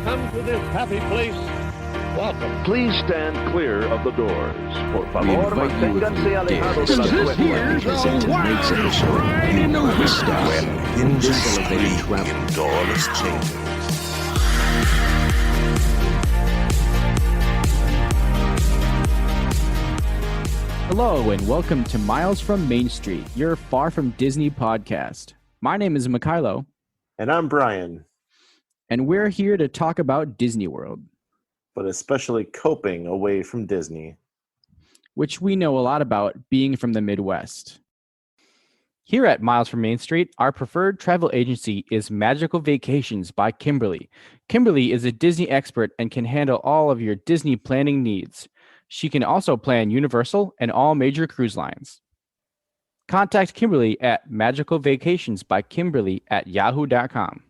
come to this happy place, welcome. Please stand clear of the doors. Por We favor, invite you, if manténganse you alejados dare, de las to puertas. visit tonight's episode in Twista, in this elevated travel doorless chamber. Hello and welcome to Miles from Main Street, your Far From Disney podcast. My name is Mykhailo. And I'm Bryan. And we're here to talk about Disney World, But especially coping away from Disney. which we know a lot about being from the Midwest. Here at Miles from Main Street, our preferred travel agency is Magical Vacations by Kimberly. Kimberly is a Disney expert and can handle all of your Disney planning needs. She can also plan Universal and all major cruise lines. Contact Kimberly at magicalvacationsbykimberly@yahoo.com.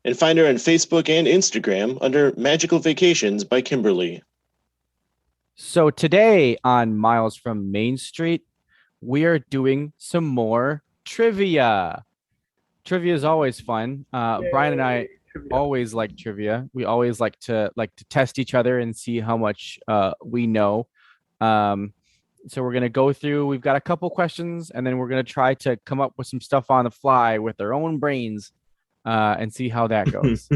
And find her on Facebook and Instagram under Magical Vacations by Kimberly. So today on Miles from Main Street, we are doing some more trivia. Trivia is always fun. Bryan and I always like trivia. We always like to test each other and see how much we know. So we're gonna go through. We've got a couple questions, and then we're gonna try to come up with some stuff on the fly with our own brains, and see how that goes.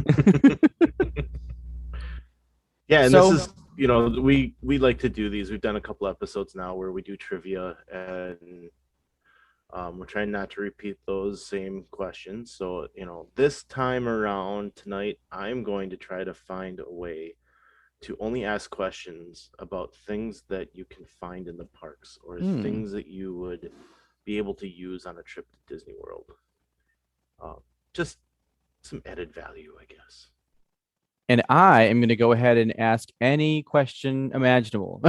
Yeah, and So- this is, we like to do these. We've done a couple episodes now where we do trivia, and we're trying not to repeat those same questions. So, this time around tonight, I'm going to try to find a way to only ask questions about things that you can find in the parks or things that you would be able to use on a trip to Disney World. Just some added value, I guess. And I am going to go ahead and ask any question imaginable.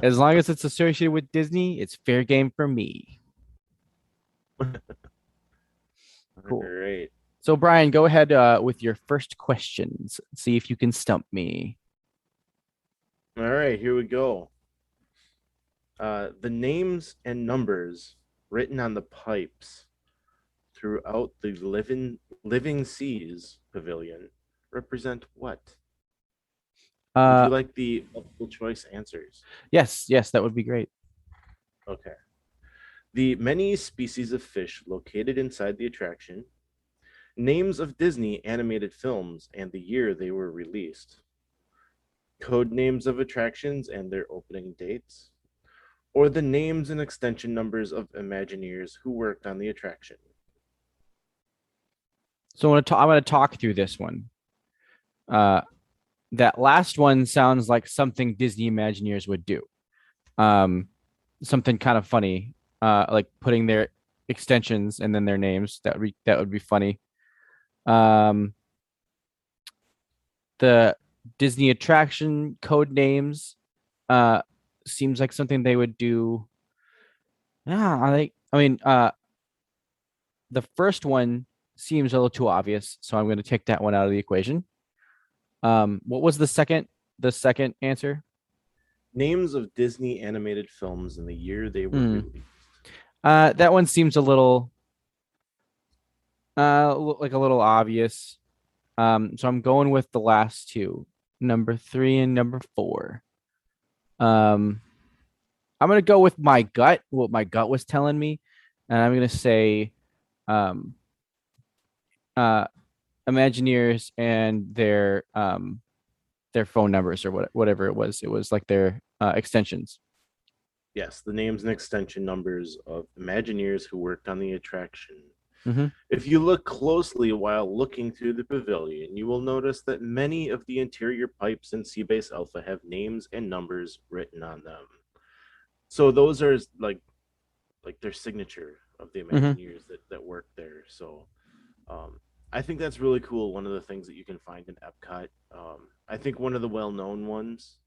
As long as it's associated with Disney, it's fair game for me. Cool. Great. So, Bryan, go ahead with your first questions. See if you can stump me. All right, here we go. The names and numbers written on the pipes throughout the Living Seas Pavilion represent what? Would you like the multiple choice answers? Yes, that would be great. Okay. The many species of fish located inside the attraction, names of Disney animated films and the year they were released, code names of attractions and their opening dates, or the names and extension numbers of Imagineers who worked on the attraction. So I'm going to talk through this one. That last one sounds like something Disney Imagineers would do. Something kind of funny, like putting their extensions and then their names. That would be funny. The Disney attraction code names seems like something they would do. Yeah, the first one seems a little too obvious, so I'm going to take that one out of the equation. What was the second answer? Names of Disney animated films and the year they were released. That one seems a little like a little obvious. So I'm going with the last two, number 3 and number 4. I'm gonna go with my gut, what my gut was telling me, and I'm gonna say Imagineers and their phone numbers or whatever it was. It was like their extensions. Yes, the names and extension numbers of Imagineers who worked on the attraction. Mm-hmm. If you look closely while looking through the pavilion, you will notice that many of the interior pipes in Seabase Alpha have names and numbers written on them. So those are like their signature of the Imagineers that work there. So I think that's really cool. One of the things that you can find in Epcot. I think one of the well-known ones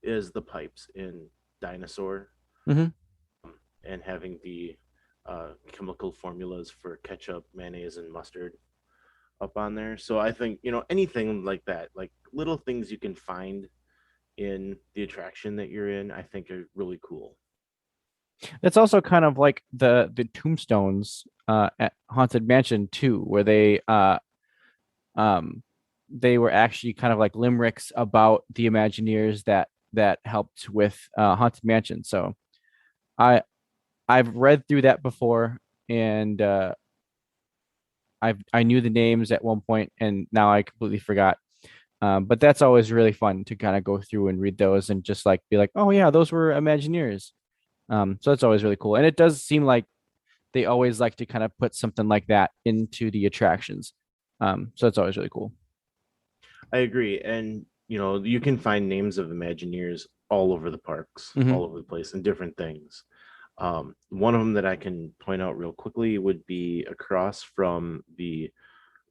is the pipes in Dinosaur, and having the chemical formulas for ketchup, mayonnaise, and mustard up on there. So I think, anything like that, like little things you can find in the attraction that you're in, I think are really cool. That's also kind of like the tombstones at Haunted Mansion too, where they they were actually kind of like limericks about the Imagineers that helped with Haunted Mansion. So I've read through that before, and I knew the names at one point, and now I completely forgot. But that's always really fun to kind of go through and read those and just like be like, oh yeah, those were Imagineers. So that's always really cool, and it does seem like they always like to kind of put something like that into the attractions. So it's always really cool. I agree. And, you can find names of Imagineers all over the parks, Mhm. all over the place, and different things. One of them that I can point out real quickly would be across from the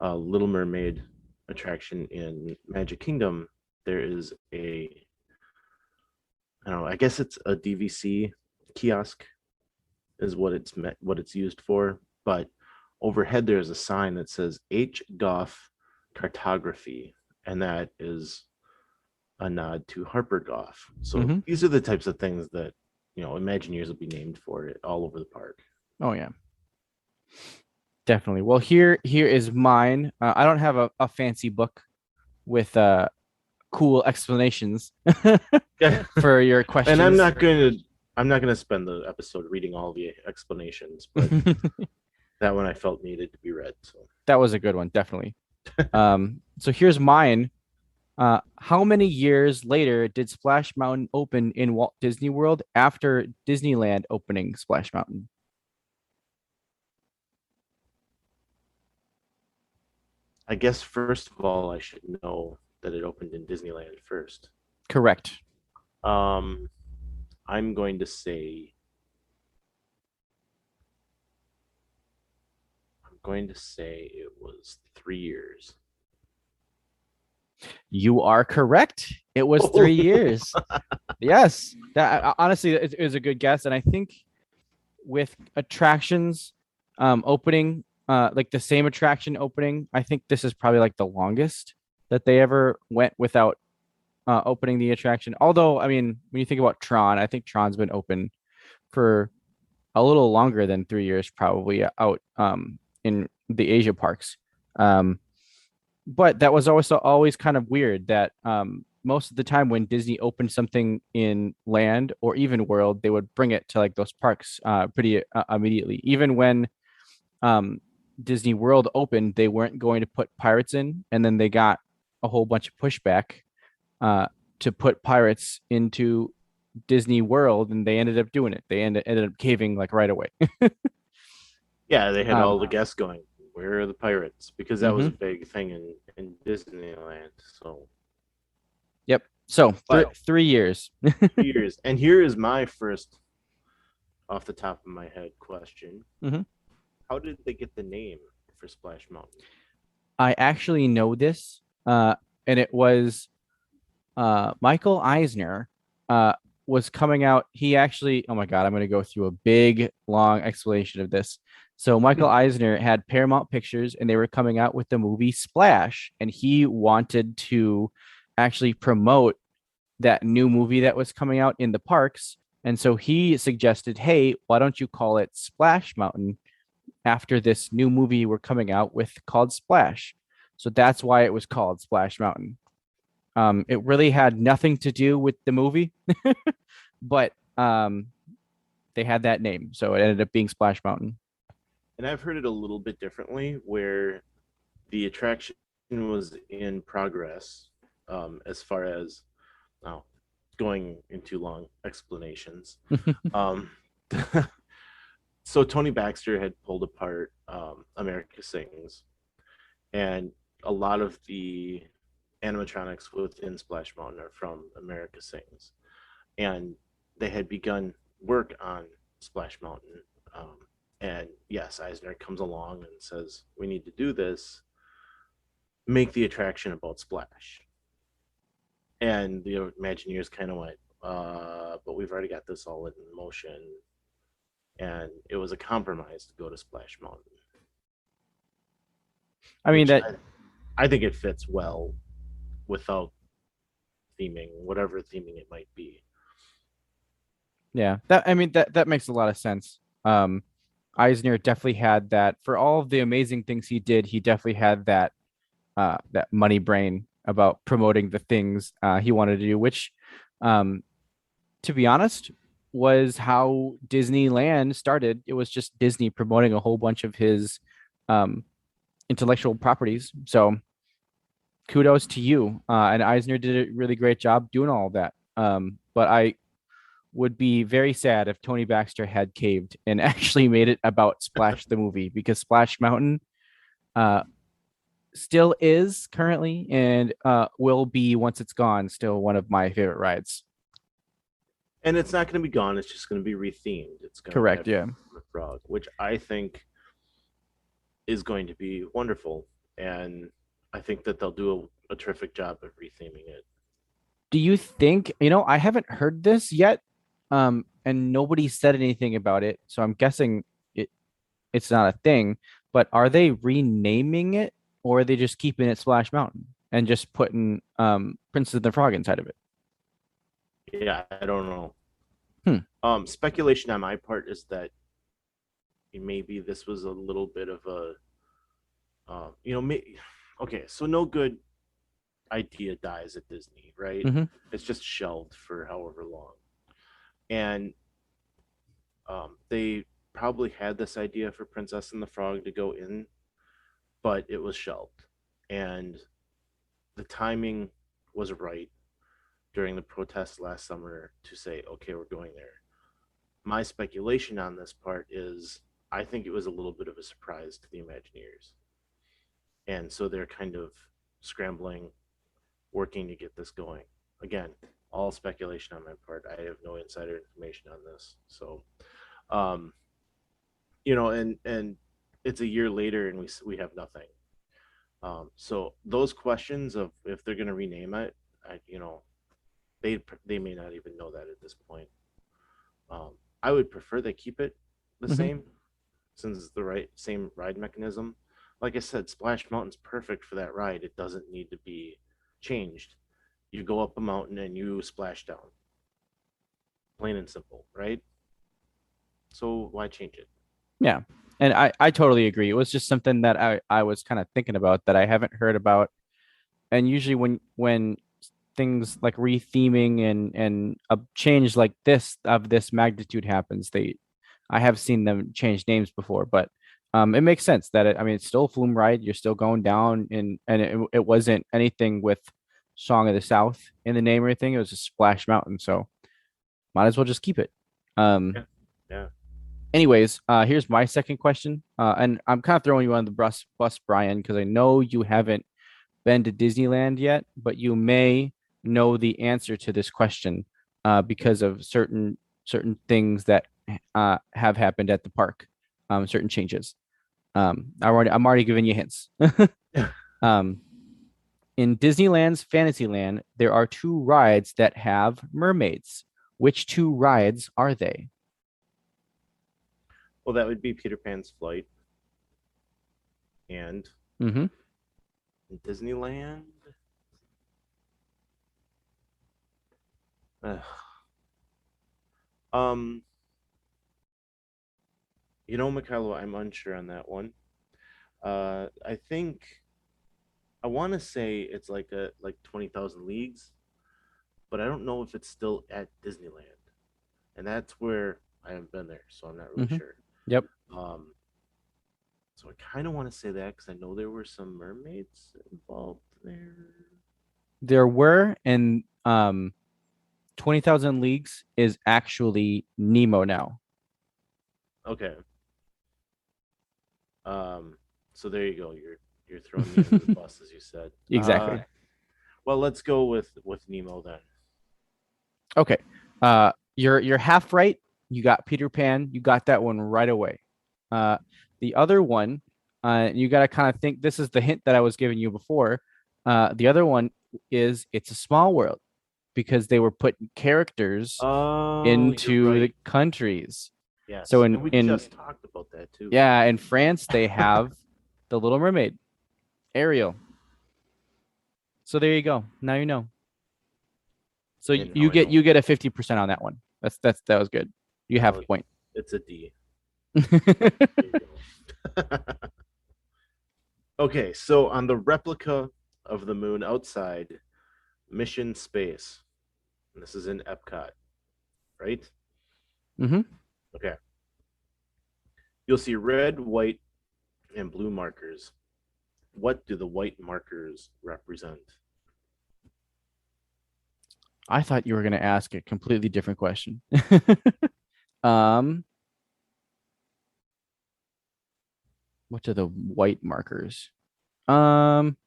Little Mermaid attraction in Magic Kingdom. There is I don't know, I guess it's a DVC kiosk is what it's used for. But overhead there's a sign that says H. Goff Cartography, and that is a nod to Harper Goff. So Mhm. these are the types of things that Imagineers will be named for it all over the park. Oh yeah, definitely. Well, here is mine. I don't have a fancy book with cool explanations for your questions. And I'm not going to spend the episode reading all the explanations, but that one I felt needed to be read. So That was a good one, definitely. So here's mine. How many years later did Splash Mountain open in Walt Disney World after Disneyland opening Splash Mountain? I guess first of all, I should know that it opened in Disneyland first. Correct. I'm going to say it was 3 years. You are correct. It was 3 years. Yes. That honestly it is a good guess. And I think with attractions opening, like the same attraction opening, I think this is probably like the longest that they ever went without opening the attraction. Although, I mean, when you think about Tron, I think Tron's been open for a little longer than 3 years, probably out in the Asia parks. But that was always kind of weird that most of the time when Disney opened something in land or even world, they would bring it to like those parks pretty immediately. Even when Disney World opened, they weren't going to put pirates in, and then they got a whole bunch of pushback to put pirates into Disney World, and they ended up doing it. They ended up caving like right away. Yeah, they had all the guests going, where are the pirates? Because that was a Mhm. big thing in Disneyland. So Yep. So Wow. 3 years. 3 years. And here is my first, off the top of my head, question. Mhm. How did they get the name for Splash Mountain? I actually know this, and it was Michael Eisner was coming out. He actually, oh my God, I'm going to go through a big, long explanation of this. So Michael Eisner had Paramount Pictures, and they were coming out with the movie Splash, and he wanted to actually promote that new movie that was coming out in the parks. And so he suggested, hey, why don't you call it Splash Mountain after this new movie we're coming out with called Splash? So that's why it was called Splash Mountain. It really had nothing to do with the movie, but they had that name, so it ended up being Splash Mountain. And I've heard it a little bit differently, where the attraction was in progress, as far as going into long explanations. um, so Tony Baxter had pulled apart America Sings, and a lot of the animatronics within Splash Mountain are from America Sings, and they had begun work on Splash Mountain. And yes, Eisner comes along and says, we need to do this, make the attraction about Splash. And the Imagineers kind of went, but we've already got this all in motion. And it was a compromise to go to Splash Mountain. I mean I think it fits well without theming, whatever theming it might be. Yeah, that makes a lot of sense. Eisner definitely had that for all of the amazing things he did. He definitely had that that money brain about promoting the things he wanted to do, which, to be honest, was how Disneyland started. It was just Disney promoting a whole bunch of his um, intellectual properties. So kudos to you. And Eisner did a really great job doing all of that. But I would be very sad if Tony Baxter had caved and actually made it about Splash the movie, because Splash Mountain uh, still is currently and will be, once it's gone, still one of my favorite rides. And it's not going to be gone. It's just going to be rethemed. It's going Correct, to have yeah. the frog, which I think is going to be wonderful. And I think that they'll do a terrific job of retheming it. Do you think, I haven't heard this yet, and nobody said anything about it, so I'm guessing it's not a thing, but are they renaming it, or are they just keeping it Splash Mountain and just putting Princess and the Frog inside of it? Yeah, I don't know. Hmm. Speculation on my part is that maybe this was a little bit of a, okay, so no good idea dies at Disney, right? Mm-hmm. It's just shelved for however long. And they probably had this idea for Princess and the Frog to go in, but it was shelved. And the timing was right during the protests last summer to say, okay, we're going there. My speculation on this part is I think it was a little bit of a surprise to the Imagineers. And so they're kind of scrambling, working to get this going. Again, all speculation on my part. I have no insider information on this. So, and it's a year later and we have nothing. So those questions of if they're going to rename it, they may not even know that at this point. I would prefer they keep it the same, since it's the same ride mechanism. Like I said, Splash Mountain's perfect for that ride. It doesn't need to be changed. You go up a mountain and you splash down. Plain and simple, right? So why change it? Yeah. And I totally agree. It was just something that I was kind of thinking about that I haven't heard about. And usually when things like retheming and a change like this of this magnitude happens, I have seen them change names before, but it makes sense that it's still a flume ride. You're still going down, and it wasn't anything with Song of the South in the name or anything. It was just Splash Mountain, so might as well just keep it. Yeah. Anyways, here's my second question, and I'm kind of throwing you on the bus, Bryan, because I know you haven't been to Disneyland yet, but you may know the answer to this question because of certain things that have happened at the park, certain changes. I'm already giving you hints. In Disneyland's Fantasyland, there are 2 rides that have mermaids. Which 2 rides are they? Well, that would be Peter Pan's Flight and Disneyland. Mykhailo, I'm unsure on that one. I think I want to say it's like 20,000 Leagues, but I don't know if it's still at Disneyland, and that's where I haven't been there, so I'm not really sure. Yep. So I kind of want to say that because I know there were some mermaids involved there. There were, and 20,000 Leagues is actually Nemo now. Okay. So there you go. You're throwing me under the bus, as you said. Exactly. Well, let's go with Nemo then. Okay. You're half right. You got Peter Pan. You got that one right away. The other one, you got to kind of think, this is the hint that I was giving you before. The other one is It's a Small World, because they were putting characters into the countries. Yes. So we just talked about that too. Yeah, in France they have the Little Mermaid, Ariel. So there you go. Now you know. So you get a 50% on that one. That was good. You have a point. It's a D. Okay, so on the replica of the moon outside, Mission Space. And this is in Epcot, right? Mm-hmm. Okay. You'll see red, white, and blue markers. What do the white markers represent? I thought you were going to ask a completely different question. um, what are the white markers? Um,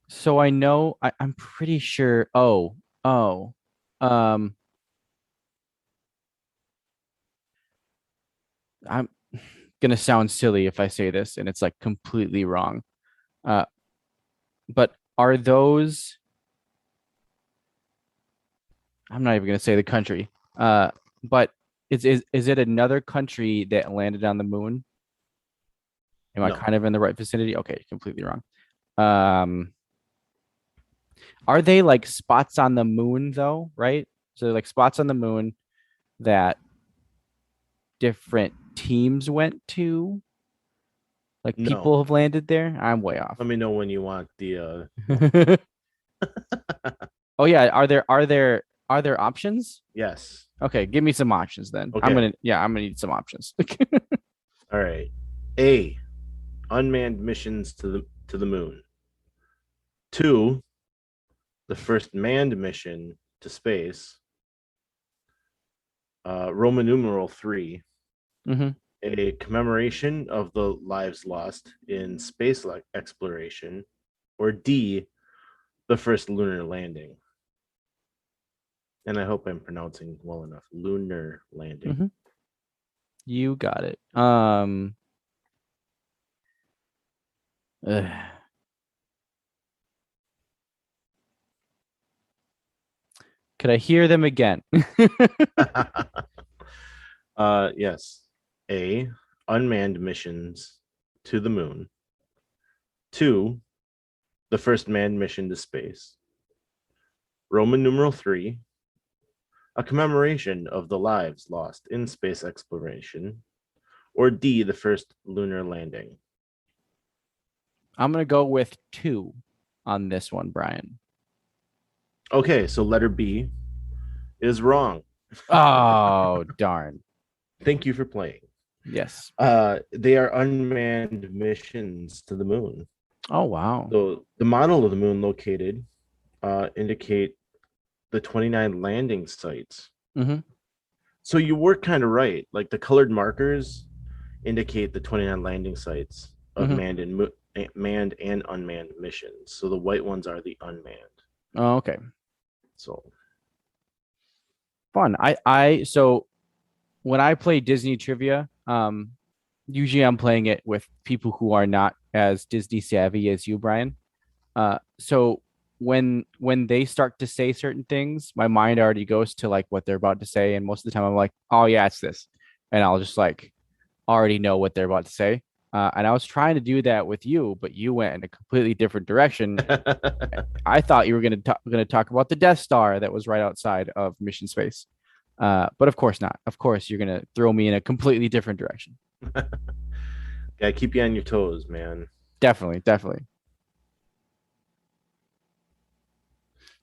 so I know I'm pretty sure. Oh, um, I'm gonna sound silly if I say this, and it's like completely wrong. Uh, but are those? I'm not even gonna say the country. But is it another country that landed on the moon? Am I No. kind of in the right vicinity? Okay, completely wrong. Um, are they like spots on the moon though, right? So they're like spots on the moon that different teams went to, like No. people have landed there. I'm way off. Let me know when you want the Oh yeah, are there options? yes. Okay, give me some options then. Okay. I'm gonna need some options. All right. A, unmanned missions to the moon. 2, the first manned mission to space. Roman numeral 3, hmm a commemoration of the lives lost in space exploration, or D, the first lunar landing. And I hope I'm pronouncing well enough. Lunar landing. hmm You got it. Ugh. Could I hear them again? Yes. A, unmanned missions to the moon. 2, the first manned mission to space. Roman numeral 3, a commemoration of the lives lost in space exploration. Or D, the first lunar landing. I'm gonna go with 2 on this one, Brian. Okay, so letter B is wrong. Oh darn. Thank you for playing. Yes. They are unmanned missions to the moon. Oh wow. So the model of the moon located indicate the 29 landing sites. hmm So you were kind of right. Like the colored markers indicate the 29 landing sites of hmm manned and unmanned missions. So the white ones are the unmanned. Oh, okay. So Fun. So when I play Disney trivia, usually I'm playing it with people who are not as Disney savvy as you, Brian. So when they start to say certain things, my mind already goes to like what they're about to say, and most of the time I'm like, oh yeah, it's this, and I'll just like already know what they're about to say. And I was trying to do that with you, but you went in a completely different direction. I thought you were going to talk about the Death Star that was right outside of Mission Space, but of course not. Of course, you're going to throw me in a completely different direction. yeah, keep you on your toes, man. Definitely, definitely.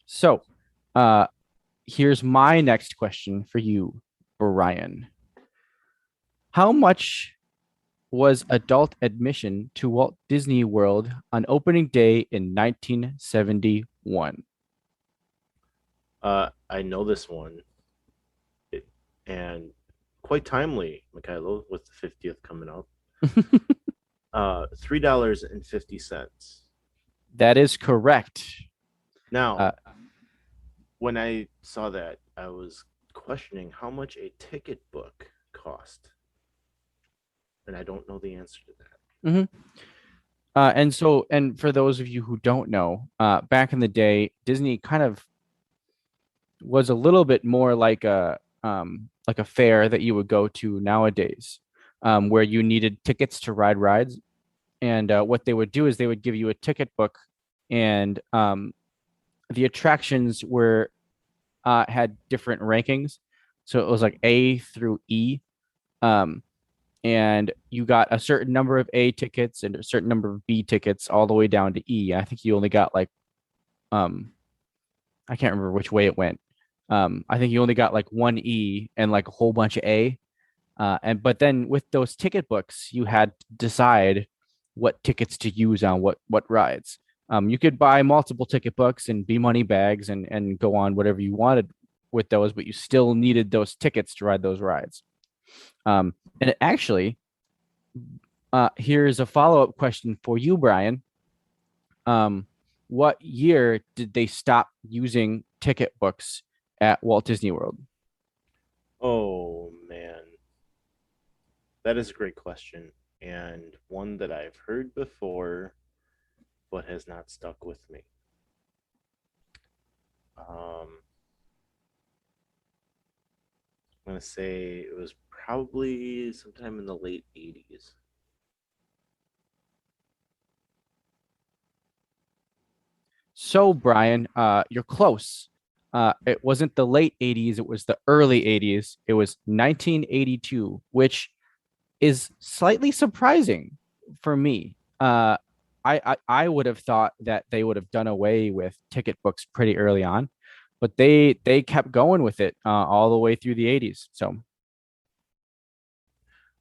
So, uh, here's my next question for you, Brian. How much was adult admission to Walt Disney World on opening day in 1971? I know this one, and quite timely, Mykhailo, with the 50th coming up. $3.50. That is correct. Now, Uh, when I saw that, I was questioning how much a ticket book cost, and I don't know the answer to that. mhm. And for those of you who don't know, back in the day, Disney kind of was a little bit more like a fair that you would go to nowadays, where you needed tickets to ride rides. And what they would do is they would give you a ticket book, and the attractions were had different rankings. So it was like A through E. Um, and you got a certain number of A tickets and a certain number of B tickets all the way down to E. I think you only got like um I can't remember which way it went. I think you only got like one E and like a whole bunch of A. And but then with those ticket books, you had to decide what tickets to use on what rides. You could buy multiple ticket books and B money bags and go on whatever you wanted with those, but you still needed those tickets to ride those rides. And it actually, here's a follow-up question for you, Bryan. What year did they stop using ticket books at Walt Disney World? Oh man, that is a great question, and one that I've heard before, but has not stuck with me. I'm gonna say it was probably sometime in the late '80s. So, Bryan, you're close. It wasn't the late 80s, it was the early 80s. It was 1982, which is slightly surprising for me. I would have thought that they would have done away with ticket books pretty early on, but they kept going with it all the way through the 80s. So,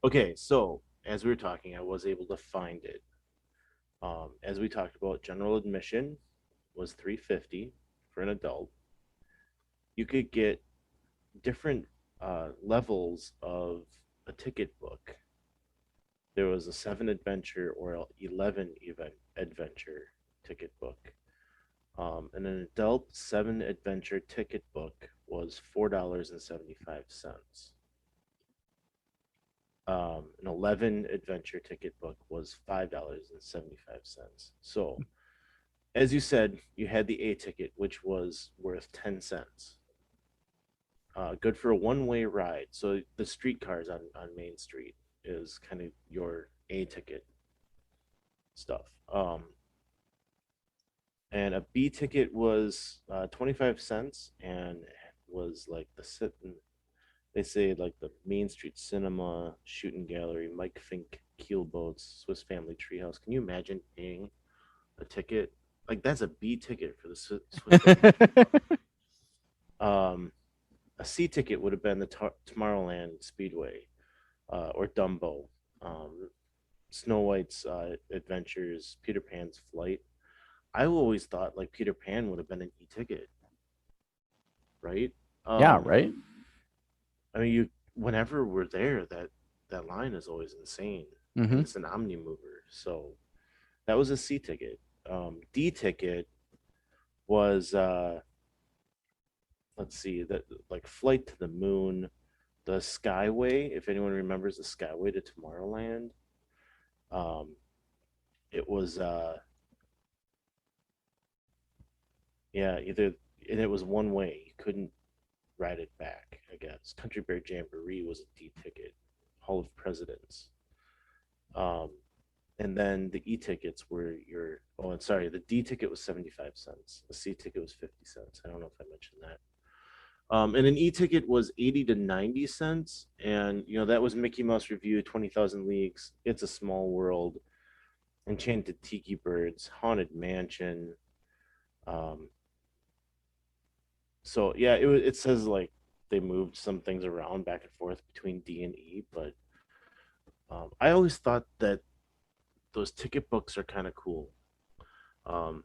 Okay, so as we were talking, I was able to find it. As we talked about, general admission was $350 for an adult. You could get different levels of a ticket book. There was a 7 adventure or 11 event adventure ticket book. And an adult 7 adventure ticket book was $4.75. An 11 adventure ticket book was $5.75. So, as you said, you had the A ticket, which was worth 10 cents. Good for a one-way ride. So the streetcars on Main Street is kind of your A ticket stuff. And a B ticket was 25 cents and was like they say like the Main Street Cinema, Shooting Gallery, Mike Fink Keelboats, Swiss Family Treehouse. Can you imagine paying a ticket? Like that's a B ticket for the Swiss Family. A C ticket would have been the Tomorrowland Speedway or Dumbo, Snow White's Adventures, Peter Pan's Flight. I always thought like Peter Pan would have been an e-ticket, right? yeah, right. I mean, you whenever we're there, that line is always insane, and Mm-hmm. it's an omni mover. So that was a C ticket. D ticket was let's see, that like Flight to the Moon, the Skyway. If anyone remembers the Skyway to Tomorrowland, um, it was yeah, either and it was one way. You couldn't ride it back, I guess. Country Bear Jamboree was a D ticket. Hall of Presidents. Um, and then the e-tickets were your oh, and sorry, the D ticket was 75 cents. The C ticket was 50 cents. I don't know if I mentioned that. And an e-ticket was 80 to 90 cents. And that was Mickey Mouse Review, 20,000 Leagues, It's a Small World, Enchanted Tiki Birds, Haunted Mansion. Um, so yeah, it says like they moved some things around back and forth between D and E, but I always thought that those ticket books are kind of cool. Um,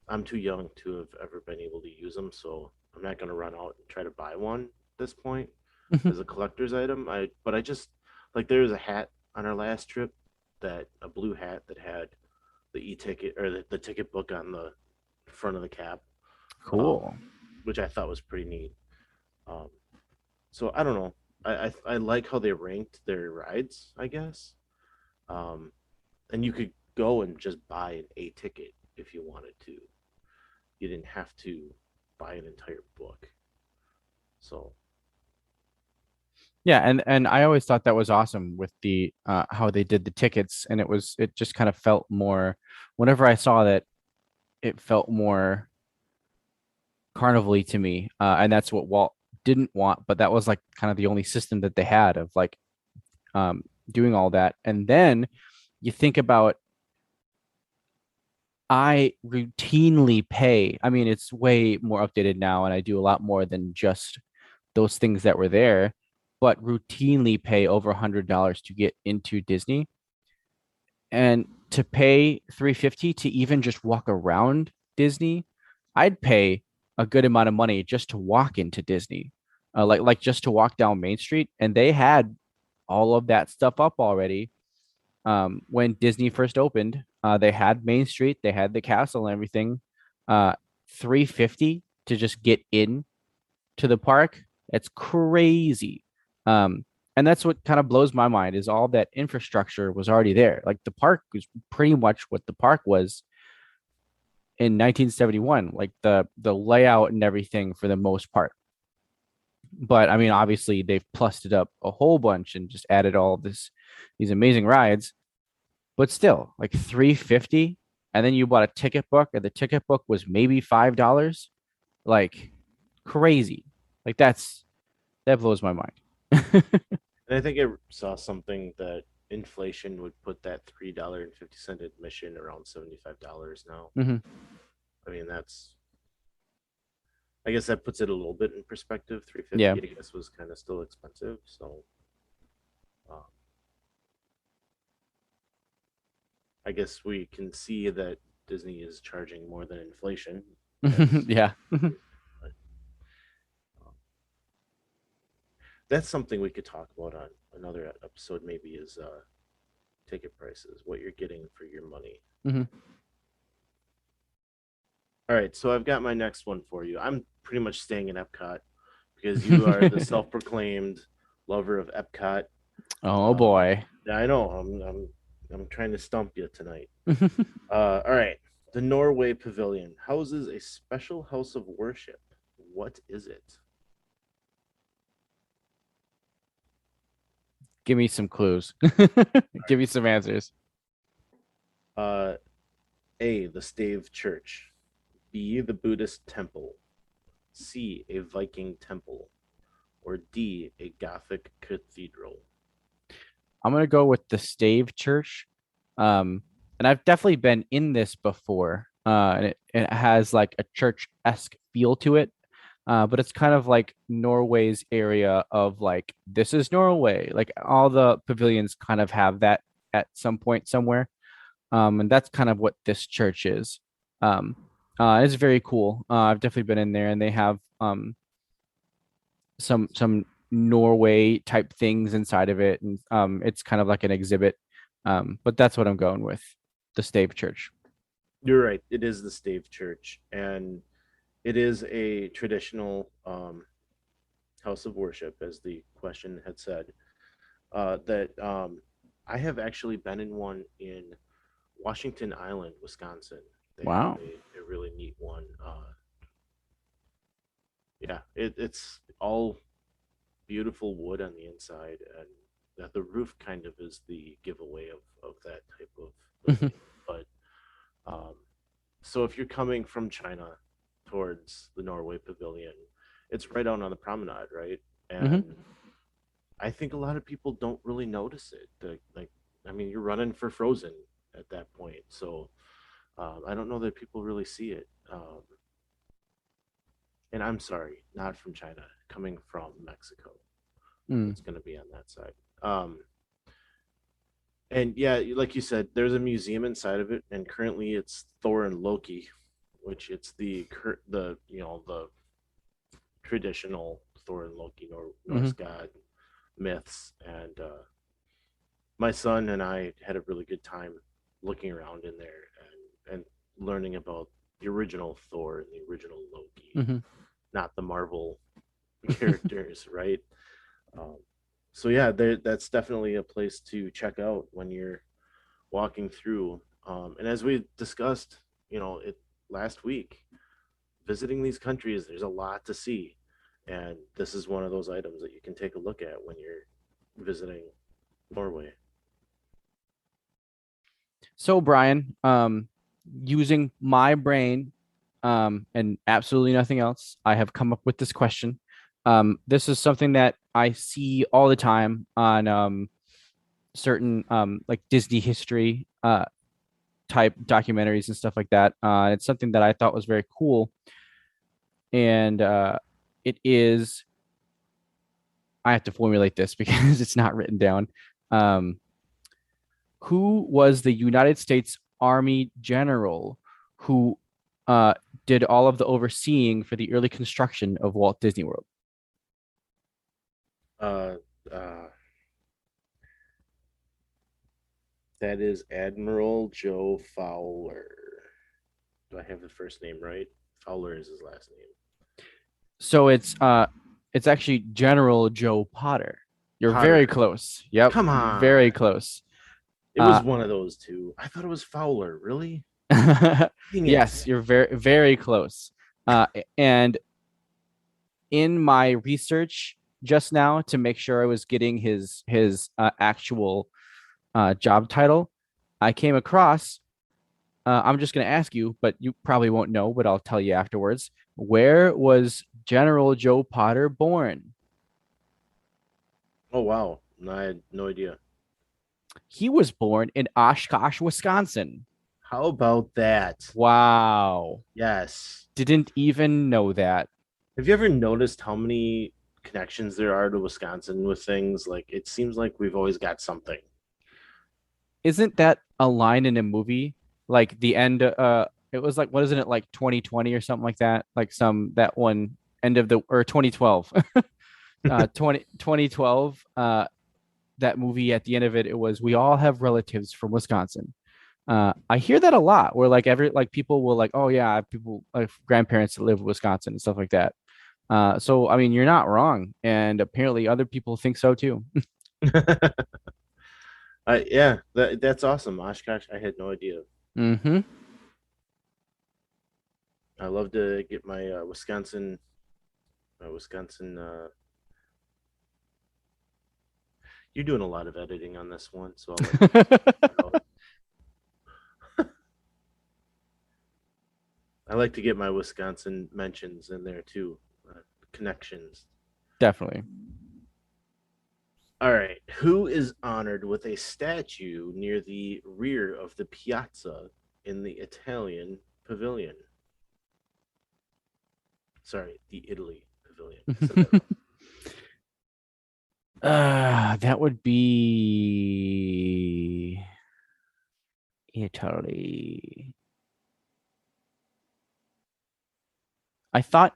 I'm too young to have ever been able to use them, so I'm not going to run out and try to buy one at this point as a collector's item. But I just like there was a hat on our last trip, that a blue hat that had the e-ticket or the ticket book on the front of the cap, Cool. which I thought was pretty neat. Um, so I don't know. I like how they ranked their rides, I guess. Um, and you could go and just buy an A ticket if you wanted to. You didn't have to buy an entire book. So Yeah, and I always thought that was awesome with the how they did the tickets, and it just kind of felt more. Whenever I saw that, it felt more carnival-y to me, and that's what Walt didn't want, but that was like kind of the only system that they had of like doing all that. And then you think about, I routinely pay. I mean, it's way more updated now, and I do a lot more than just those things that were there, but routinely pay over $100 to get into Disney. And to pay 350 to even just walk around Disney, I'd pay a good amount of money just to walk into Disney. Like just to walk down Main Street, and they had all of that stuff up already. When Disney first opened, they had Main Street, they had the castle and everything. 350 to just get in to the park. It's crazy. And that's what kind of blows my mind is all that infrastructure was already there. Like the park was pretty much what the park was in 1971, like the layout and everything for the most part. But I mean, obviously they've plussed it up a whole bunch and just added all these amazing rides. But still, like 350, and then you bought a ticket book, and the ticket book was maybe $5. Like crazy. Like that blows my mind. And I think I saw something that inflation would put that $3.50 admission around $75 now. Mhm. I mean, I guess that puts it a little bit in perspective. 350, Yeah. I guess, was kind of still expensive. So, I guess we can see that Disney is charging more than inflation. Yeah. That's something we could talk about on another episode. Maybe is ticket prices, what you're getting for your money. Mhm. All right, so I've got my next one for you. I'm pretty much staying in Epcot because you are the self-proclaimed lover of Epcot. Oh boy. I know. I'm trying to stump you tonight. All right. The Norway Pavilion houses a special house of worship. What is it? Give me some clues. Give me some answers. A, the Stave Church. B, the Buddhist temple. C, a Viking temple. Or D, a Gothic cathedral. I'm gonna go with the Stave Church. And I've definitely been in this before. And it has like a church-esque feel to it. But it's kind of like Norway's area of like, this is Norway. Like all the pavilions kind of have that at some point somewhere. And that's kind of what this church is. It's very cool. I've definitely been in there, and they have some Norway type things inside of it, and it's kind of like an exhibit. But that's what I'm going with, the Stave Church. You're right. It is the Stave Church, and it is a traditional house of worship, as the question had said. That I have actually been in one in Washington Island, Wisconsin. They Wow. have a really neat one. Yeah, it's all beautiful wood on the inside, and the roof kind of is the giveaway of that type of thing. But so if you're coming from China towards the Norway Pavilion, it's right out on the promenade, right? And I think a lot of people don't really notice it. I mean, you're running for Frozen at that point, so I don't know that people really see it. And I'm sorry, not from China, coming from Mexico. It's going to be on that side. And yeah, like you said, there's a museum inside of it, and currently it's Thor and Loki, which it's the traditional Thor and Loki Norse god myths. And my son and I had a really good time looking around in there and learning about the original Thor and the original Loki, not the Marvel characters, right? So yeah, that's definitely a place to check out when you're walking through. And as we discussed, last week, visiting these countries, there's a lot to see, and this is one of those items that you can take a look at when you're visiting Norway. So Brian, using my brain, and absolutely nothing else, I have come up with this question. This is something that I see all the time on certain like Disney history type documentaries and stuff like that. It's something that I thought was very cool, and it is. I have to formulate this because it's not written down. Um, who was the United States Army general who uh, did all of the overseeing for the early construction of Walt Disney World? Uh, uh, that is Admiral Joe Fowler. Do I have the first name right? Fowler is his last name. So it's actually General Joe Potter. You're Potter. very close. Yep. Come on. Very close. It was one of those two. I thought it was Fowler. Really? Yes, you're very, very close. And in my research just now to make sure I was getting his actual job title, I came across. I'm just going to ask you, but you probably won't know, but I'll tell you afterwards. Where was General Joe Potter born? Oh wow, I had no idea. He was born in Oshkosh, Wisconsin. How about that? Wow. Yes. Didn't even know that. Have you ever noticed how many connections there are to Wisconsin with things? Like it seems like we've always got something. Isn't that a line in a movie? Like the end it was like, what isn't it, like 2020 or something like that? Like that one end of the, or 2012. 2012 that movie, at the end of it, it was, we all have relatives from Wisconsin. I hear that a lot, where like people will like, oh yeah, I have people like grandparents that live in Wisconsin and stuff like that. So I mean, you're not wrong, and apparently other people think so too. Yeah, that's awesome. Oshkosh, I had no idea. Mm-hmm. I love to get my Wisconsin. You're doing a lot of editing on this one, so I like to get my Wisconsin mentions in there too, connections. Definitely. All right, who is honored with a statue near the rear of the piazza in the Italian pavilion? Sorry, the Italy pavilion. That would be Italy. I thought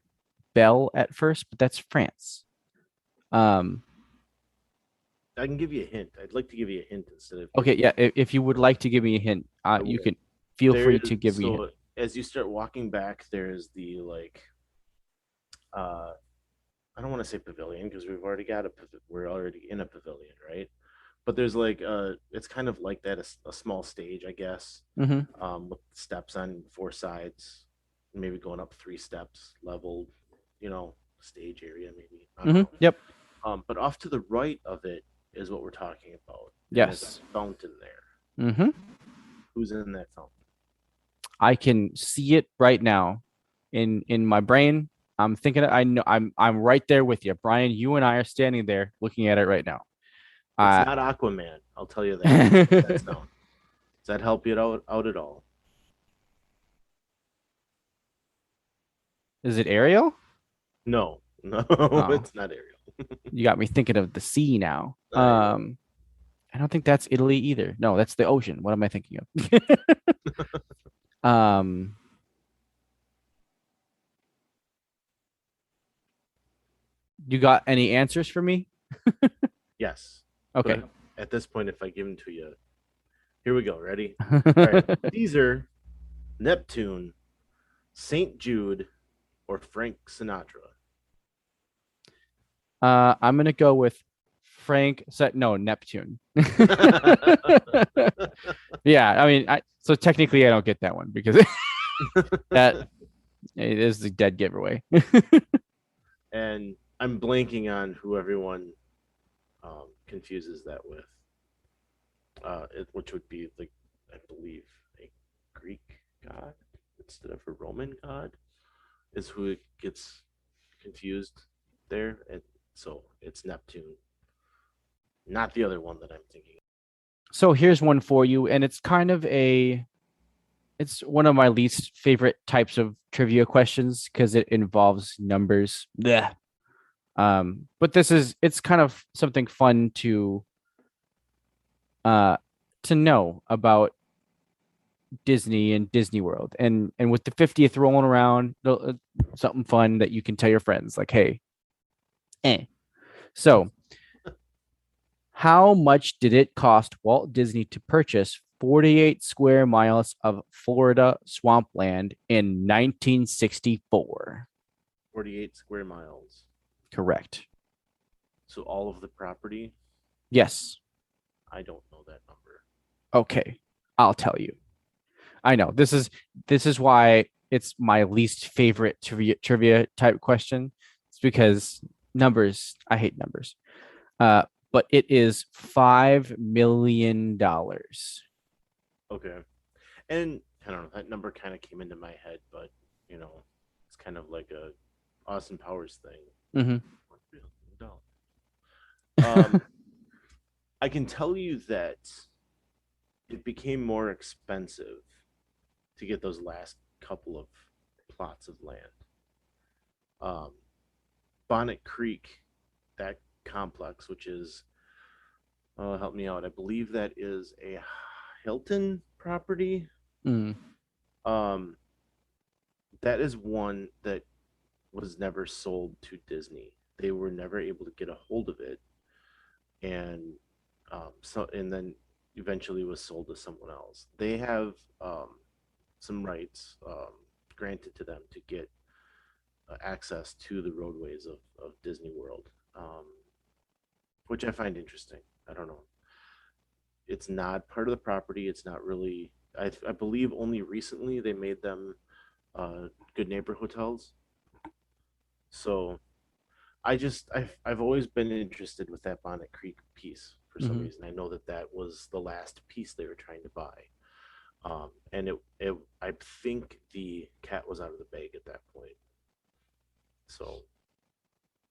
Bell at first, but that's France. Um, I can give you a hint. I'd like to give you a hint instead of. okay, yeah. If you would like to give me a hint, you can feel free to give me a hint. As you start walking back, there's the I don't want to say pavilion because we're already in a pavilion, right? But there's it's kind of like that, a small stage, I guess, Mm-hmm. with steps on four sides, maybe going up 3 steps, leveled, stage area maybe. I don't know. Yep. But off to the right of it is what we're talking about. And Yes. there's a fountain there. Mm-hmm. Who's in that fountain? I can see it right now in my brain. I'm thinking. I know. I'm right there with you, Brian. You and I are standing there looking at it right now. It's not Aquaman. I'll tell you that. Does that help you out at all? Is it Ariel? No, Oh. It's not Ariel. You got me thinking of the sea now. I don't think that's Italy either. No, that's the ocean. What am I thinking of? You got any answers for me? Yes. Okay. But at this point, if I give them to you, here we go. Ready? All right. Caesar, Neptune, St. Jude, or Frank Sinatra. I'm gonna go with Neptune. Yeah, I mean, so technically I don't get that one because that it is the dead giveaway. And I'm blanking on who everyone confuses that with, which would be I believe a Greek god instead of a Roman god is who it gets confused there, and so it's Neptune, not the other one that I'm thinking. So here's one for you, and it's kind of it's one of my least favorite types of trivia questions because it involves numbers. Blech. But it's kind of something fun uh to know about Disney and Disney World, and with the 50th rolling around, something fun that you can tell your friends, like, hey, So, how much did it cost Walt Disney to purchase 48 square miles of Florida swampland in 1964? 48 square miles. Correct. So all of the property, Yes. I don't know that number. Okay. I'll tell you. I know this is why it's my least favorite trivia type question. It's because numbers, I hate numbers. Uh, but it is $5 million. Okay. And I don't know, that number kind of came into my head, but it's kind of like a Austin Powers thing. Mm-hmm. I can tell you that it became more expensive to get those last couple of plots of land. Bonnet Creek, that complex, which is, help me out, I believe that is a Hilton property. Mm. Um, that is one that was never sold to Disney. They were never able to get a hold of it, and and then eventually was sold to someone else. They have some rights granted to them to get access to the roadways of Disney World, which I find interesting. I don't know. It's not part of the property. It's not really. I believe only recently they made them good neighbor hotels. So I've always been interested with that Bonnet Creek piece for some reason. I know that was the last piece they were trying to buy, and I think the cat was out of the bag at that point. So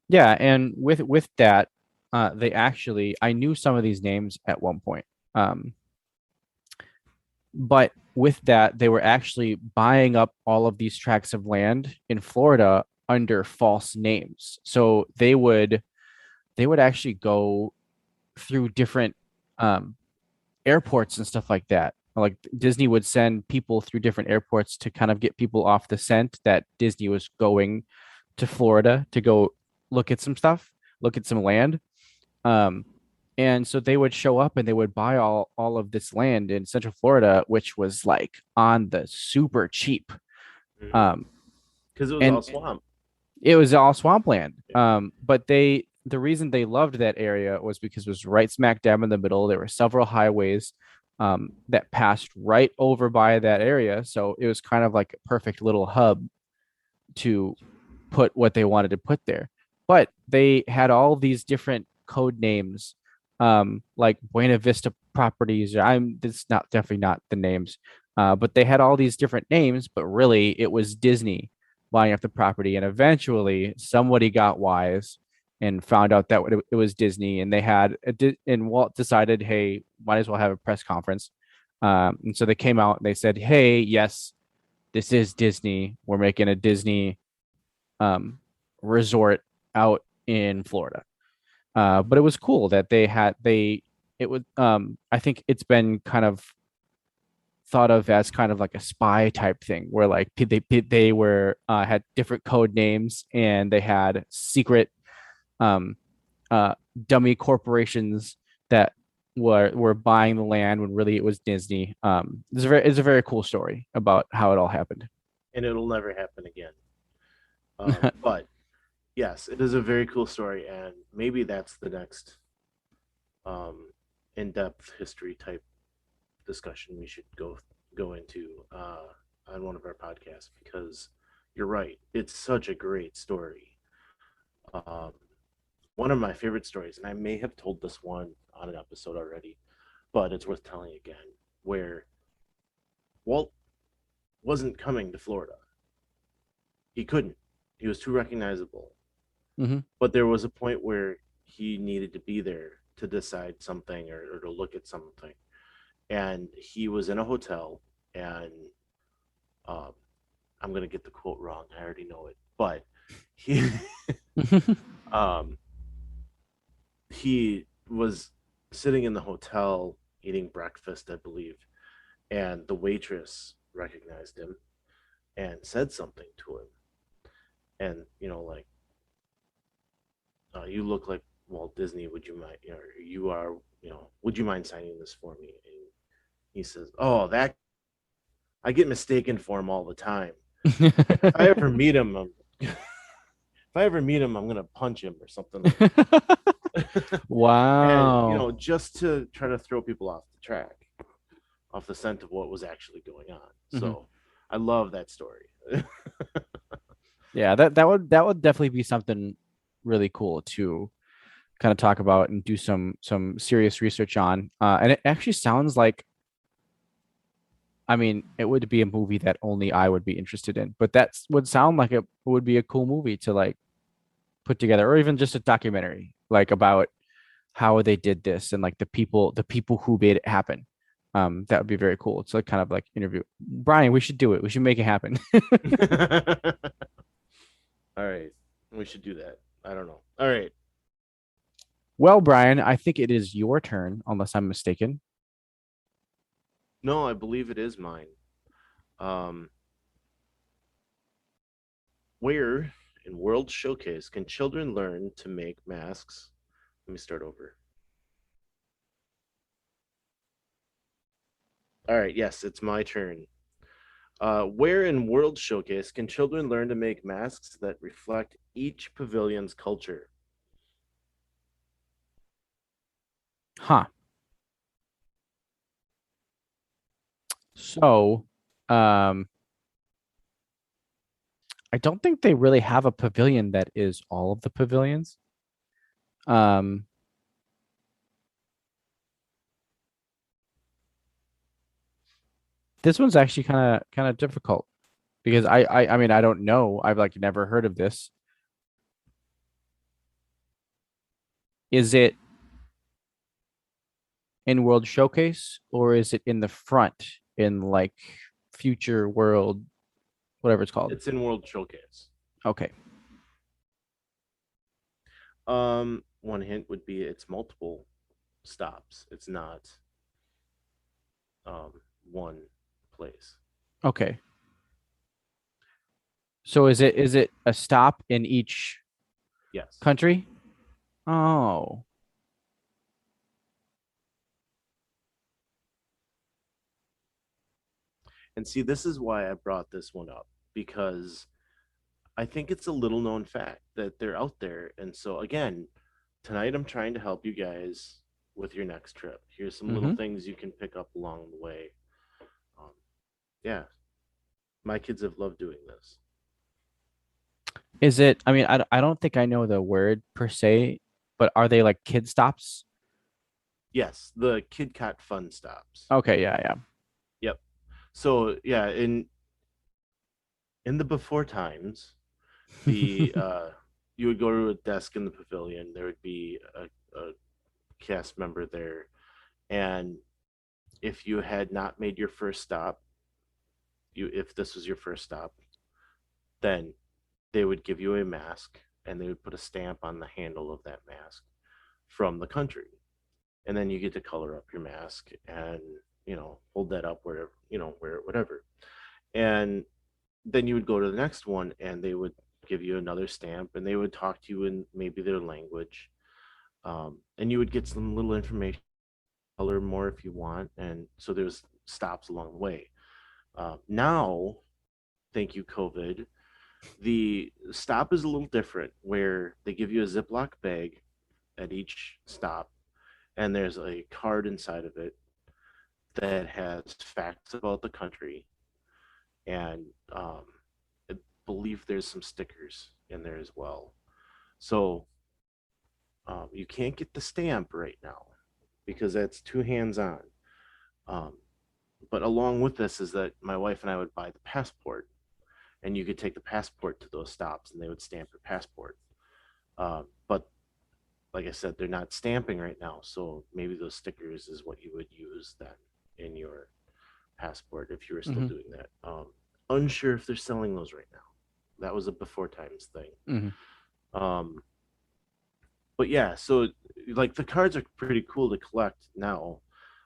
Yeah, and with that, they actually I knew some of these names at one point. But with that, they were actually buying up all of these tracts of land in Florida under false names. So they would actually go through different um, airports and stuff like that. Like Disney would send people through different airports to kind of get people off the scent that Disney was going to Florida to go look at some stuff, look at some land. Um, and so they would show up and they would buy all of this land in Central Florida, which was like on the super cheap. Um, because it was and all swamp. it was all swampland. Yeah. But the reason they loved that area was because it was right smack dab in the middle. There were several highways that passed right over by that area, so it was kind of like a perfect little hub to put what they wanted to put there. But they had all these different code names, like Buena Vista Properties. This not definitely not the names, but they had all these different names. But really, it was Disney buying up the property, and eventually somebody got wise and found out that it was Disney, and and Walt decided, hey, might as well have a press conference. And so they came out and they said, hey, yes, this is Disney. We're making a Disney resort out in Florida. But it was cool that it would I think it's been kind of thought of as kind of like a spy type thing where like they were had different code names and they had secret um dummy corporations that were buying the land when really it was Disney. It's a very cool story about how it all happened. And it'll never happen again. But yes, it is a very cool story, and maybe that's the next in-depth history type discussion we should go into on one of our podcasts, because you're right, it's such a great story. Um, One of my favorite stories, and I may have told this one on an episode already, but it's worth telling again, where Walt wasn't coming to Florida. He couldn't. He was too recognizable. Mm-hmm. But there was a point where he needed to be there to decide something or to look at something. and he was in a hotel, and um, I'm gonna get the quote wrong. I already know it, but he um, he was sitting in the hotel eating breakfast, I believe, and the waitress recognized him and said something to him, and like, you look like Walt Disney. Would you mind? You are. Would you mind signing this for me? And he says, "Oh, that I get mistaken for him all the time. If I ever meet him, I'm gonna punch him or something like that." Wow. And just to try to throw people off the track, off the scent of what was actually going on. So I love that story. Yeah, that would definitely be something really cool to kind of talk about and do some serious research on. And it actually sounds like, I mean, it would be a movie that only I would be interested in, but that would sound like it would be a cool movie to like put together, or even just a documentary like about how they did this and like the people who made it happen. That would be very cool. It's like kind of like interview. Bryan, we should do it. We should make it happen. All right, we should do that. I don't know. All right. Well, Bryan, I think it is your turn, unless I'm mistaken. No, I believe it is mine. Um, where in World Showcase can children learn to make masks? Let me start over. All right, yes, it's my turn. Where in World Showcase can children learn to make masks that reflect each pavilion's culture? Huh. So, um, I don't think they really have a pavilion that is all of the pavilions. Um, this one's actually kind of difficult because I mean I don't know. I've like never heard of this. Is it in World Showcase or is it in the front in like Future World, whatever it's called? It's in World Showcase. Okay. One hint would be it's multiple stops. It's not one place. Okay. So is it a stop in each Yes. country? Oh. And see, this is why I brought this one up, because I think it's a little known fact that they're out there. And so, again, tonight I'm trying to help you guys with your next trip. Here's some little Mm-hmm. things you can pick up along the way. Um, yeah, my kids have loved doing this. Is it, I mean, I don't think I know the word per se, but are they like kid stops? Yes, the Kid Kat fun stops. Okay, yeah, Yep. So yeah, in the before times, the yeah. you would go to a desk in the pavilion. There would be a cast member there, and if you had not made your first stop, if this was your first stop, then they would give you a mask and they would put a stamp on the handle of that mask from the country, and then you get to color up your mask and hold that up wherever, wear it, whatever. And then you would go to the next one and they would give you another stamp and they would talk to you in maybe their language, and you would get some little information, color more if you want. And so there's stops along the way. Now, thank you, COVID, the stop is a little different, where they give you a Ziploc bag at each stop, and there's a card inside of it that has facts about the country, and I believe there's some stickers in there as well. So you can't get the stamp right now because that's too hands-on. Um, but along with this is that my wife and I would buy the passport, and you could take the passport to those stops, and they would stamp your passport. But like I said, they're not stamping right now, so maybe those stickers is what you would use then in your passport if you were still doing that. Unsure if they're selling those right now. That was a before times thing. But yeah, so like the cards are pretty cool to collect now.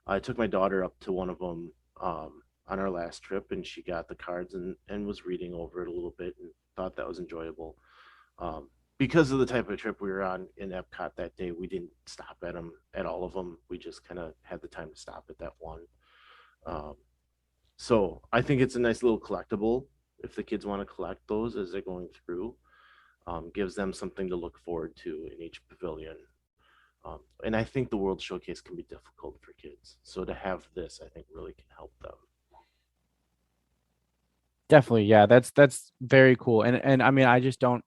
I took my daughter up to one of them on our last trip, and she got the cards and was reading over it a little bit and thought that was enjoyable. Because of the type of trip we were on in Epcot that day, we didn't stop at all of them. We just kind of had the time to stop at that one. So I think it's a nice little collectible if the kids want to collect those as they're going through. Gives them something to look forward to in each pavilion. And I think the World Showcase can be difficult for kids. So to have this, I think really can help them. Definitely. Yeah, that's very cool. And I mean, I just don't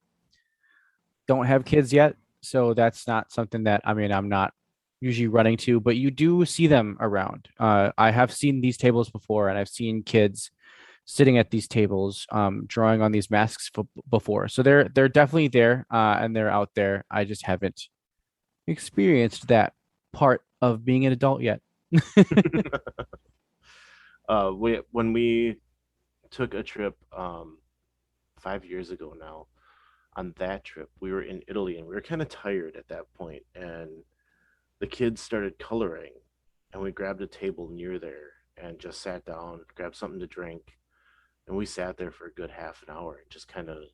have kids yet, so that's not something that I'm not usually running to, but you do see them around. I have seen these tables before, and I've seen kids sitting at these tables, drawing on these masks before. So they're definitely there, and they're out there. I just haven't experienced that part of being an adult yet. When we took a trip 5 years ago now, on that trip, we were in Italy and we were kind of tired at that point, and the kids started coloring, and we grabbed a table near there and just sat down, grabbed something to drink, and we sat there for a good half an hour and just kind of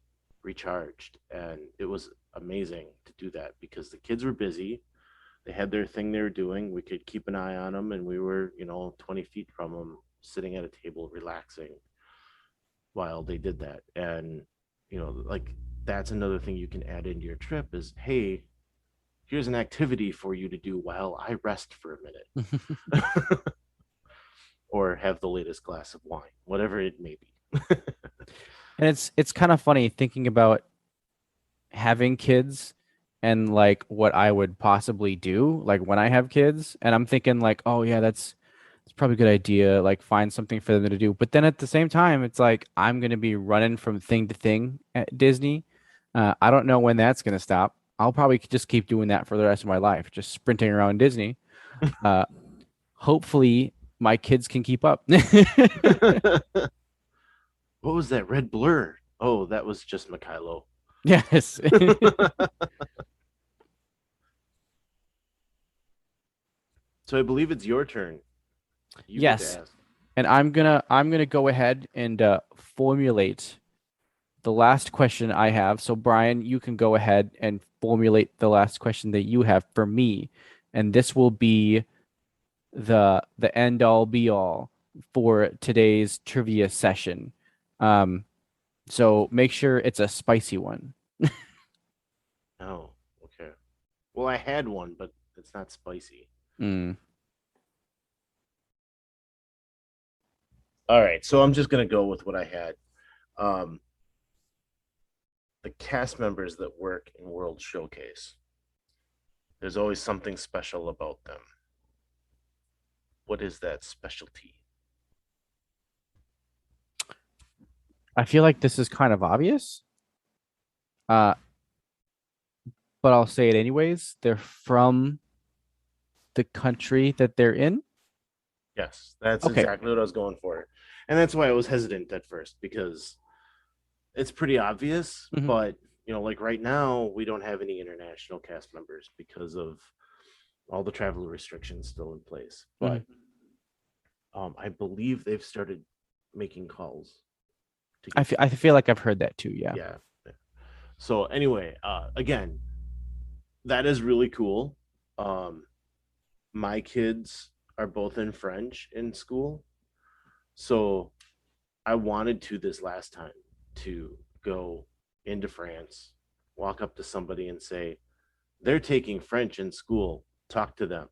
recharged. And it was amazing to do that because the kids were busy. They had their thing they were doing. We could keep an eye on them, and we were 20 feet from them, sitting at a table relaxing while they did that. And like, that's another thing you can add into your trip is, hey, here's an activity for you to do while I rest for a minute. Or have the latest glass of wine, whatever it may be. And it's kind of funny thinking about having kids and like what I would possibly do like when I have kids, and I'm thinking like, oh yeah, that's probably a good idea, like find something for them to do. But then at the same time, it's like I'm gonna be running from thing to thing at Disney. I don't know when that's gonna stop. I'll probably just keep doing that for the rest of my life, just sprinting around Disney. Hopefully my kids can keep up. What was that red blur? Oh, that was just Mykhailo. Yes. So I believe it's your turn. You get Yes. to ask. And I'm gonna go ahead and formulate the last question I have. So Brian, you can go ahead and formulate the last question that you have for me, and this will be the end all be all for today's trivia session. So make sure it's a spicy one. Oh, okay. Well, I had one, but it's not spicy. All right, so I'm just gonna go with what I had. The cast members that work in World Showcase, there's always something special about them. What is that specialty? I feel like this is kind of obvious. But I'll say it anyways. They're from the country that they're in. Yes, that's Okay. exactly what I was going for. And that's why I was hesitant at first, because it's pretty obvious, Mhm. but like right now, we don't have any international cast members because of all the travel restrictions still in place. But I believe they've started making calls. I feel like I've heard that too. Yeah. Yeah. So anyway, again, that is really cool. My kids are both in French in school, so I wanted to this last time to go into France, walk up to somebody and say, they're taking French in school, talk to them.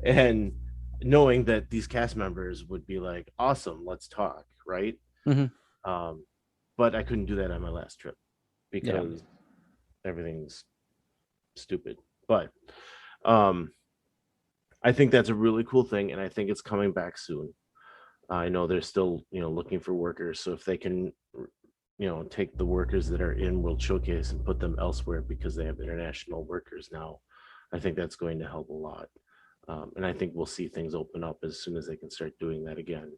And knowing that these cast members would be like, awesome, let's talk, right? But I couldn't do that on my last trip because everything's stupid. But I think that's a really cool thing, and I think it's coming back soon. I know they're still looking for workers, so if they can take the workers that are in World Showcase and put them elsewhere because they have international workers now, I think that's going to help a lot. And I think we'll see things open up as soon as they can start doing that again.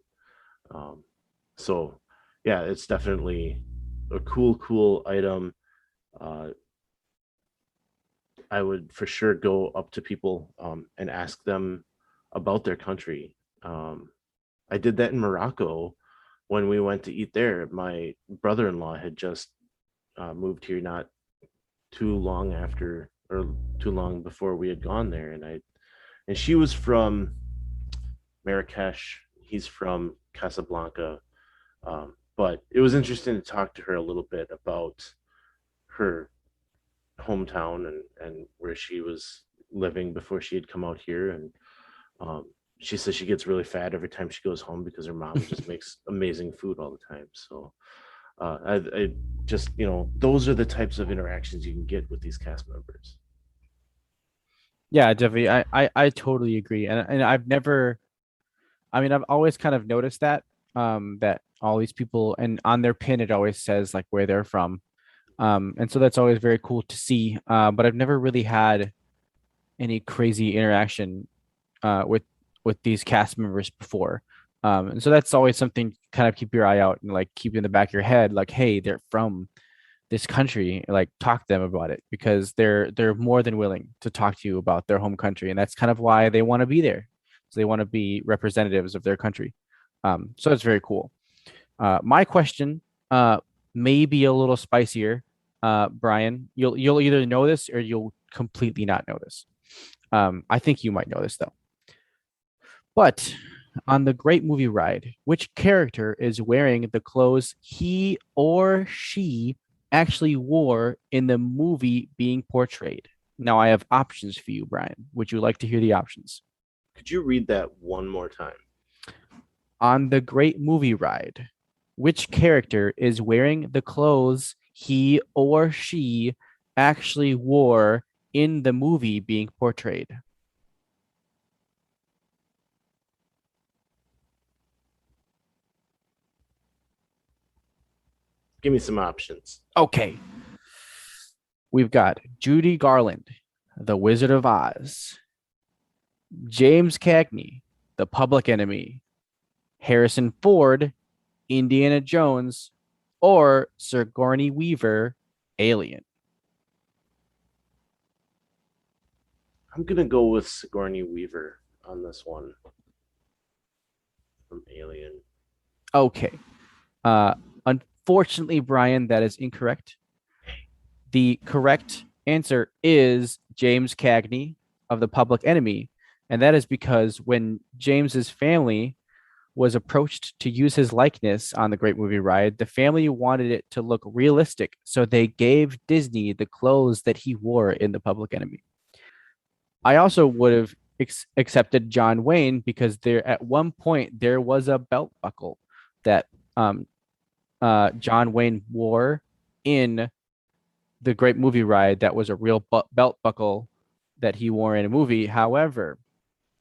So yeah, it's definitely a cool item. I would for sure go up to people and ask them about their country. I did that in Morocco when we went to eat there. My brother-in-law had just moved here not too long after, or too long before we had gone there, and she was from Marrakesh. He's from Casablanca. But it was interesting to talk to her a little bit about her hometown and where she was living before she had come out here. And she says she gets really fat every time she goes home because her mom just makes amazing food all the time. So I just, those are the types of interactions you can get with these cast members. Yeah, definitely. I totally agree. And I've always kind of noticed that that all these people, and on their pin it always says like where they're from. And so that's always very cool to see. But I've never really had any crazy interaction with these cast members before. And so that's always something to kind of keep your eye out and like keep in the back of your head, like, hey, they're from this country, like talk to them about it, because they're more than willing to talk to you about their home country. And that's kind of why they want to be there. So they want to be representatives of their country. So it's very cool. My question may be a little spicier. Bryan, you'll either know this or you'll completely not know this. I think you might know this though. But on the Great Movie Ride, which character is wearing the clothes he or she actually wore in the movie being portrayed? Now I have options for you, Bryan. Would you like to hear the options? Could you read that one more time? On the Great Movie Ride, which character is wearing the clothes he or she actually wore in the movie being portrayed? Give me some options. Okay. We've got Judy Garland, the Wizard of Oz, James Cagney, the Public Enemy, Harrison Ford, Indiana Jones, or Sigourney Weaver, Alien. I'm gonna go with Sigourney Weaver on this one from Alien. Okay. Unfortunately, Bryan, that is incorrect. The correct answer is James Cagney of the Public Enemy. And that is because when James's family was approached to use his likeness on the Great Movie Ride, the family wanted it to look realistic. So they gave Disney the clothes that he wore in the Public Enemy. I also would have accepted John Wayne because there at one point there was a belt buckle that John Wayne wore in the Great Movie Ride that was a real belt buckle that he wore in a movie. However,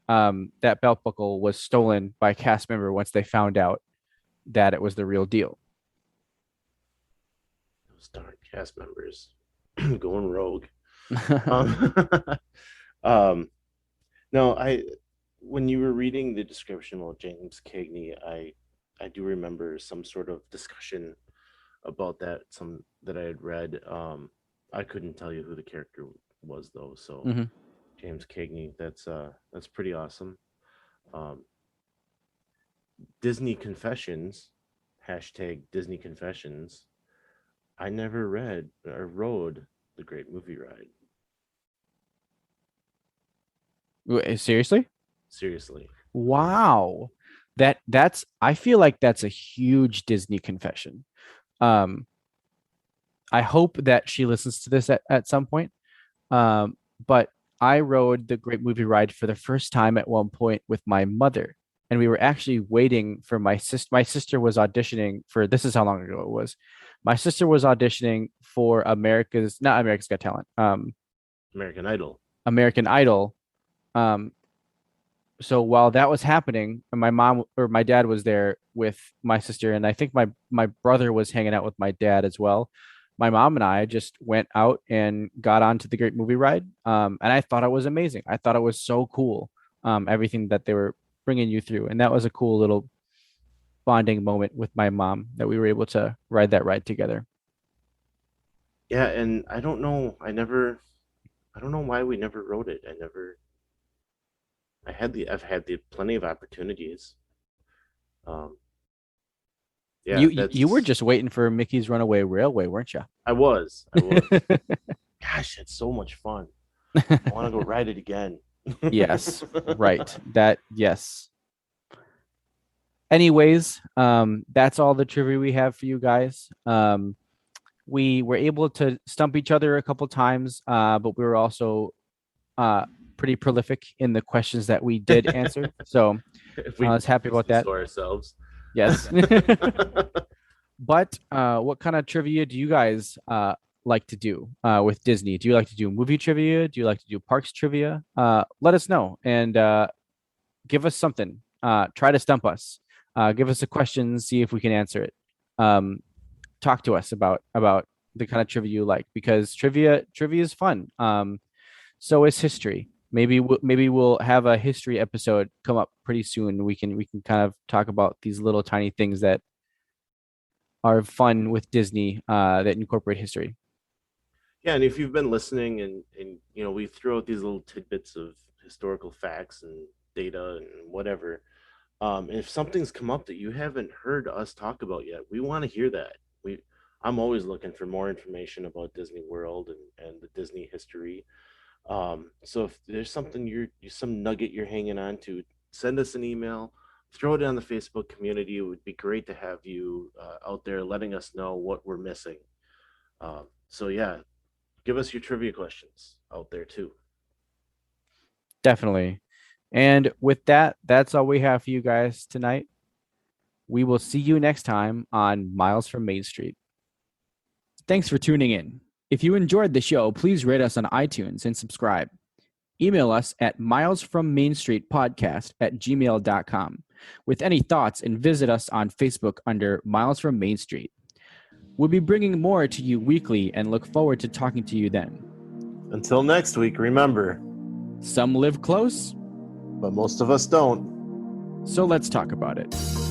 that belt buckle was stolen by a cast member once they found out that it was the real deal. Those darn cast members going rogue. No, when you were reading the description of James Cagney, I do remember some sort of discussion about that, some that I had read. I couldn't tell you who the character was though, so James Cagney, that's pretty awesome. Disney Confessions, hashtag Disney Confessions. I never read or rode the Great Movie Ride. Seriously? Seriously. Wow. That's I feel like that's a huge Disney confession. I hope that she listens to this at some point. But I rode the Great Movie Ride for the first time at one point with my mother, and we were actually waiting for my sister. My sister was auditioning for, this is how long ago it was. My sister was auditioning for not America's Got Talent, American Idol. American Idol. So while that was happening, my mom or my dad was there with my sister, and I think my brother was hanging out with my dad as well. My mom and I just went out and got onto the Great Movie Ride, and I thought it was amazing. I thought it was so cool. everything that they were bringing you through. And that was a cool little bonding moment with my mom that we were able to ride that ride together. Yeah, and I don't know. I don't know why we never wrote it. I've had the plenty of opportunities. Yeah, You were just waiting for Mickey's Runaway Railway, weren't you? I was. Gosh, it's so much fun. I want to go ride it again. Yes, right. Yes. Anyways, that's all the trivia we have for you guys. We were able to stump each other a couple times, but we were also pretty prolific in the questions that we did answer. So I was happy about that. Ourselves. Yes. But what kind of trivia do you guys like to do with Disney? Do you like to do movie trivia? Do you like to do parks trivia? Let us know and give us something. Try to stump us. Give us a question, see if we can answer it. Talk to us about the kind of trivia you like, because trivia is fun. So is history. Maybe we'll have a history episode come up pretty soon. We can kind of talk about these little tiny things that are fun with Disney that incorporate history. Yeah, and if you've been listening and we throw out these little tidbits of historical facts and data and whatever. If something's come up that you haven't heard us talk about yet, we want to hear that. I'm always looking for more information about Disney World and the Disney history. So if there's something some nugget you're hanging on to, send us an email, throw it on the Facebook community. It would be great to have you out there letting us know what we're missing. So yeah, give us your trivia questions out there too. Definitely. And with that, that's all we have for you guys tonight. We will see you next time on Miles from Main Street. Thanks for tuning in. If you enjoyed the show, please rate us on iTunes and subscribe. Email us at milesfrommainstreetpodcast@gmail.com with any thoughts, and visit us on Facebook under Miles from Main Street. We'll be bringing more to you weekly and look forward to talking to you then. Until next week, remember, some live close, but most of us don't. So let's talk about it.